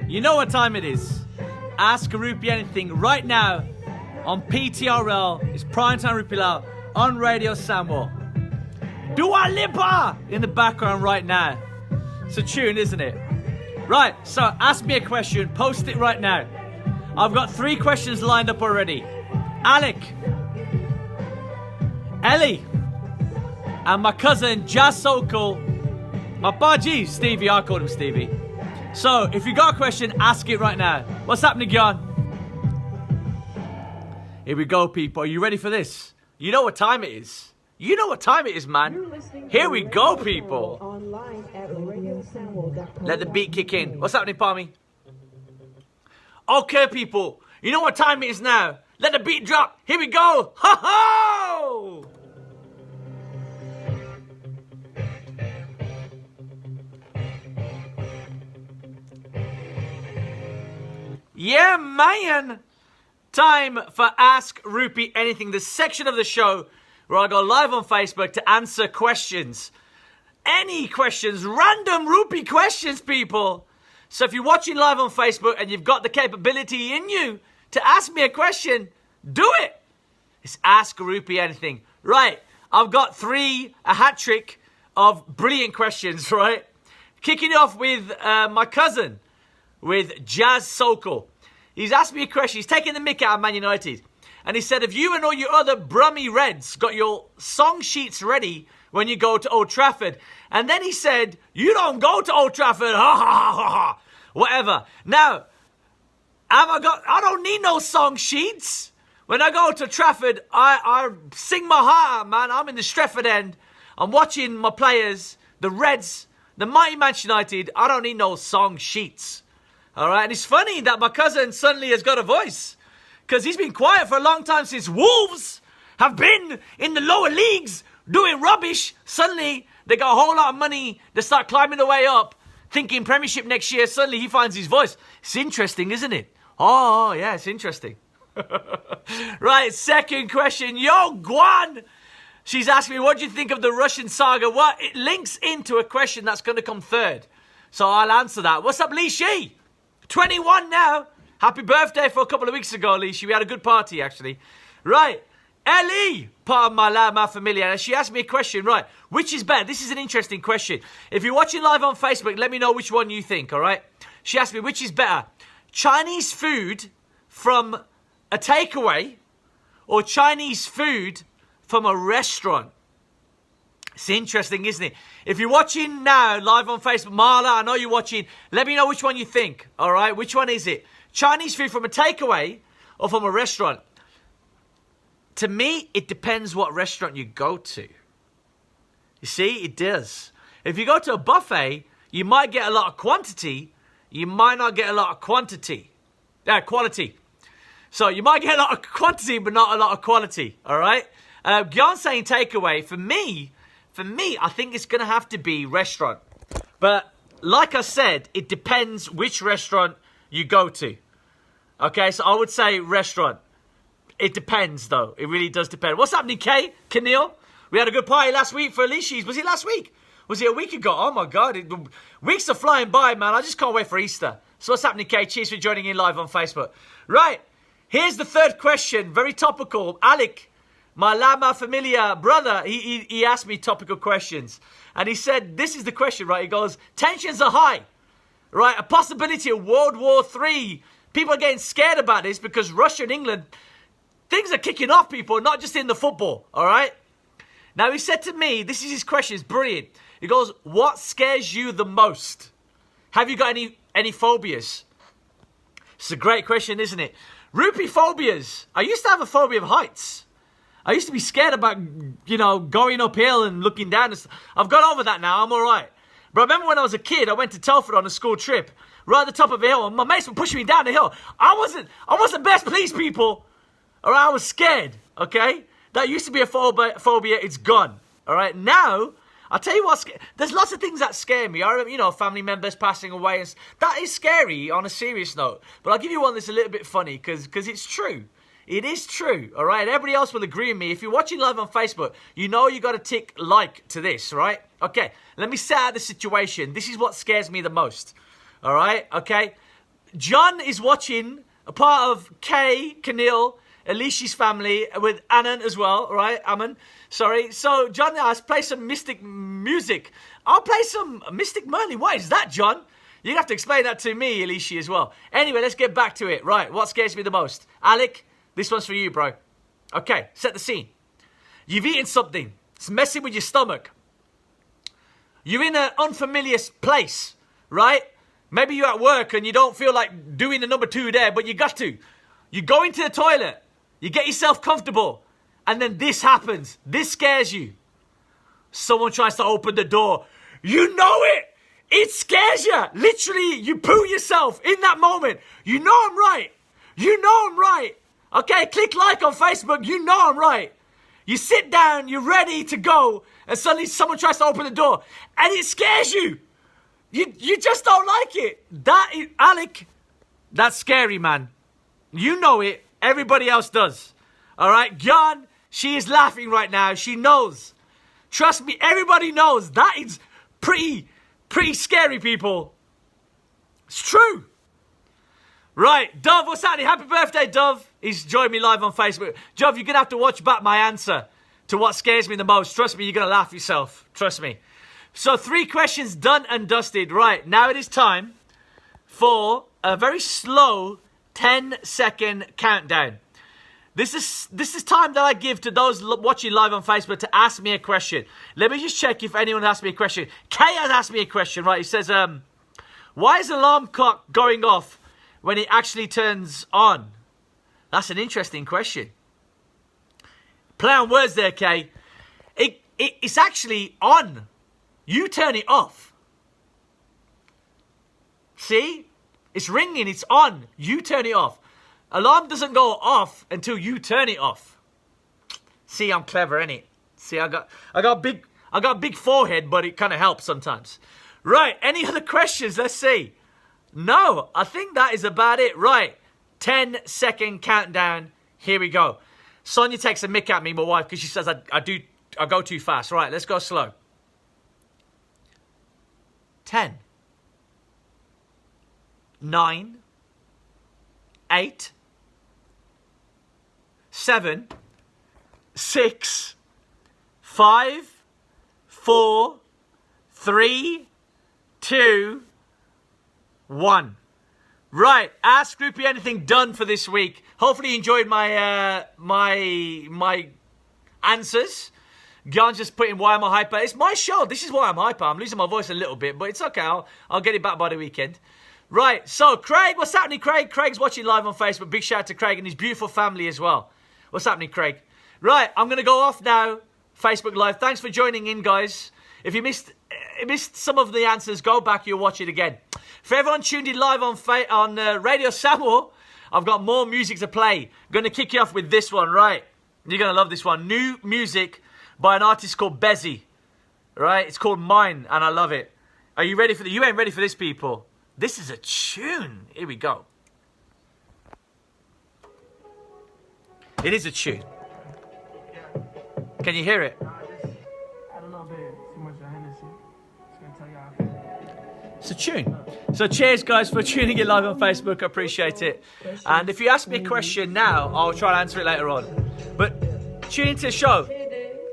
You know what time it is. Ask Rupi Anything right now on PTRL. It's Primetime Rupi Lau on Radio Sandwell. Dua Lipa in the background right now. It's a tune, isn't it? Right, so ask me a question. Post it right now. I've got 3 questions lined up already. Alec, Ellie, and my cousin Jazz Sokol. My baji, Stevie, I called him Stevie. So, if you got a question, ask it right now. What's happening, John? Here we go, people. Are you ready for this? You know what time it is. You know what time it is, man. Here we go, people. Online at radiosandwell.com. Let the beat kick in. What's happening, Palmy? Okay, people. You know what time it is now. Let the beat drop. Here we go. Ho-ho! Yeah, man. Time for Ask Rupi Anything, the section of the show where I go live on Facebook to answer questions. Any questions, random Rupi questions, people. So if you're watching live on Facebook and you've got the capability in you to ask me a question, do it. It's Ask Rupi Anything. Right, I've got a hat trick of brilliant questions, right? Kicking off with my cousin, with Jazz Sokol. He's asked me a question. He's taking the mick out of Man United. And he said, have you and all your other Brummy Reds got your song sheets ready when you go to Old Trafford? And then he said, you don't go to Old Trafford. Ha ha ha ha ha. Whatever. Now, I don't need no song sheets. When I go to Trafford, I sing my heart out, man. I'm in the Stretford end. I'm watching my players, the Reds, the mighty Manchester United. I don't need no song sheets. All right, and it's funny that my cousin suddenly has got a voice because he's been quiet for a long time since Wolves have been in the lower leagues doing rubbish. Suddenly, they got a whole lot of money. They start climbing the way up, thinking Premiership next year. Suddenly, he finds his voice. It's interesting, isn't it? Oh, yeah, it's interesting. Right, second question. Yo, Guan! She's asking me, what do you think of the Russian saga? Well, it links into a question that's going to come third. So I'll answer that. What's up, Lee Shi? 21 now. Happy birthday for a couple of weeks ago, Alicia. We had a good party, actually. Right. Ellie, part of my familia. She asked me a question. Right. Which is better? This is an interesting question. If you're watching live on Facebook, let me know which one you think, all right? She asked me, which is better? Chinese food from a takeaway or Chinese food from a restaurant? It's interesting, isn't it? If you're watching now, live on Facebook, Marla, I know you're watching. Let me know which one you think, all right? Which one is it? Chinese food from a takeaway or from a restaurant? To me, it depends what restaurant you go to. You see, it does. If you go to a buffet, you might get a lot of quantity. You might not get a lot of quality. So you might get a lot of quantity, but not a lot of quality, all right? Gyan saying takeaway, for me, I think it's going to have to be restaurant. But like I said, it depends which restaurant you go to. Okay, so I would say restaurant. It depends, though. It really does depend. What's happening, Kay? Keneal? We had a good party last week for Alicia's. Was it last week? Was it a week ago? Oh, my God. Weeks are flying by, man. I just can't wait for Easter. So what's happening, Kay? Cheers for joining in live on Facebook. Right. Here's the third question. Very topical. Alec, my Lama Familia brother, he asked me topical questions. And he said, this is the question, right? He goes, tensions are high, right? A possibility of World War III. People are getting scared about this because Russia and England, things are kicking off, people, not just in the football, all right? Now, he said to me, this is his question, it's brilliant. He goes, what scares you the most? Have you got any phobias? It's a great question, isn't it? Rupi phobias. I used to have a phobia of heights. I used to be scared about, going uphill and looking down. I've got over that now. I'm all right. But I remember when I was a kid, I went to Telford on a school trip, right at the top of a hill, and my mates were pushing me down the hill. I wasn't best pleased, people. All right, I was scared, okay? That used to be a phobia. It's gone, all right? Now, I'll tell you what, there's lots of things that scare me. I remember, family members passing away. And that is scary on a serious note. But I'll give you one that's a little bit funny because it's true. It is true, all right? Everybody else will agree with me. If you're watching live on Facebook, you know you got to tick like to this, right? Okay, let me set out the situation. This is what scares me the most, all right? Okay? John is watching, a part of Kay, Camille, Alicia's family, with Annan as well, right? Ammon, sorry. So John asked, play some Mystic music. I'll play some Mystic Merlin. What is that, John? You're going to have to explain that to me, Alicia, as well. Anyway, let's get back to it. Right, what scares me the most? Alec, this one's for you, bro. Okay, set the scene. You've eaten something. It's messing with your stomach. You're in an unfamiliar place, right? Maybe you're at work and you don't feel like doing the number 2 there, but you got to. You go into the toilet. You get yourself comfortable. And then this happens. This scares you. Someone tries to open the door. You know it. It scares you. Literally, you poo yourself in that moment. You know I'm right. You know I'm right. Okay, click like on Facebook. You know I'm right. You sit down, you're ready to go, and suddenly someone tries to open the door, and it scares you. You just don't like it. That is, Alec, that's scary, man. You know it. Everybody else does. All right, Gyan, she is laughing right now. She knows. Trust me, everybody knows. That is pretty scary, people. It's true. Right, Dove, what's happening? Happy birthday, Dove. He's joined me live on Facebook. Dove, you're going to have to watch back my answer to what scares me the most. Trust me, you're going to laugh yourself. Trust me. So 3 questions done and dusted. Right, now it is time for a very slow 10-second countdown. This is time that I give to those watching live on Facebook to ask me a question. Let me just check if anyone asked me a question. Kay has asked me a question, right? He says, why is the alarm clock going off when it actually turns on? That's an interesting question. Play on words there, Kay. It's actually on. You turn it off. See? It's ringing, it's on. You turn it off. Alarm doesn't go off until you turn it off. See, I'm clever, innit? See, I got a big forehead, but it kind of helps sometimes. Right, any other questions? Let's see. No, I think that is about it. Right, 10-second countdown. Here we go. Sonia takes a mick at me, my wife, because she says I go too fast. Right, let's go slow. 10, 9, 8, 7, 6, 5, 4, 3, 2, 1. Right, Ask Rupi Anything done for this week. Hopefully you enjoyed my my answers. Gyan's just putting why am I hyper. It's my show. This is why I'm hyper. I'm losing my voice a little bit, but it's okay. I'll get it back by the weekend. Right, so Craig, what's happening, Craig? Craig's watching live on Facebook. Big shout out to Craig and his beautiful family as well. What's happening, Craig? Right, I'm going to go off now. Facebook Live. Thanks for joining in, guys. If you missed some of the answers, go back. You'll watch it again. For everyone tuned in live on Radio Sandwell, I've got more music to play. I'm going to kick you off with this one, right? You're going to love this one. New music by an artist called Bezzy. Right? It's called Mine, and I love it. Are you ready for You ain't ready for this, people. This is a tune. Here we go. It is a tune. Can you hear it? I don't know, babe. Too much of Hennessy. Just gonna tell you how I feel. It's a tune. So cheers, guys, for tuning in live on Facebook. I appreciate it. And if you ask me a question now, I'll try to answer it later on. But tune into the show.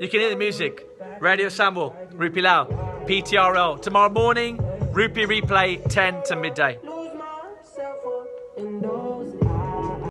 You can hear the music. Radio Sandwell, Rupi Lau, PTRL. Tomorrow morning, Rupi replay 10 to midday. Lose myself in those eyes.